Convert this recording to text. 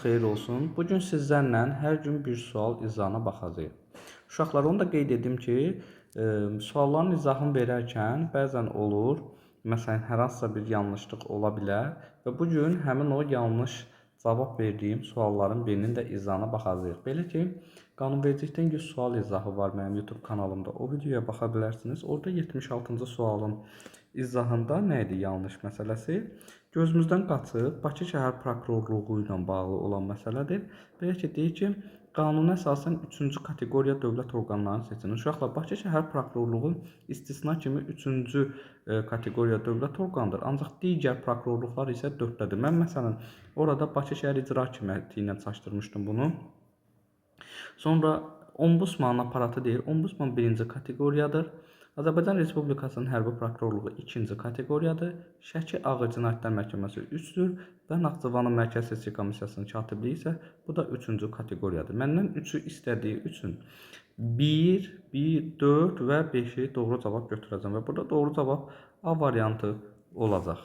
xeyir olsun. Bugün sizlərlə hər gün bir sual izahına baxacağıq. Uşaqlar, onu da qeyd edim ki, sualların izahını verərkən bəzən olur, məsələn, hər hansısa bir yanlışlıq ola bilər və bugün həmin o yanlış cavab verdiyim sualların birinin də izahına baxacağıq. Belə ki, qanunvericilikdən 100 sual izahı var mənim YouTube kanalımda. O videoya baxa bilərsiniz. Orada 76-cı sualın izahında nə idi yanlış məsələsi? Gözümüzdən qaçıb Bakı şəhər prokurorluğu ilə bağlı olan məsələdir. Belə ki, deyir ki, qanuna əsasən 3-cü kateqoriya dövlət orqanlarını seçin. Uşaqlar, Bakı şəhər prokurorluğu istisna kimi 3-cü kateqoriya dövlət orqanıdır. Ancaq digər prokurorluqlar isə 4-dədir. Mən məsələn orada Bakı şəhər icra hakimiyyəti ilə çaşdırmışdım bunu. Sonra Ombudsman aparatı deyir. Ombudsman 1-ci kateqoriyadır. Azərbaycan Respublikasının Hərbi Prokurorluğu 2-ci kateqoriyadır. Şəki Ağır Cinayətlər Məhkəməsi 3-dür və Naxçıvanın Mərkəzi Seçki Komissiyasının katibliyi isə bu da 3-cü kateqoriyadır. Məndən 3-ü istədiyi üçün 1, 4 və 5-i doğru cavab götürəcəm və burada doğru cavab A variantı olacaq.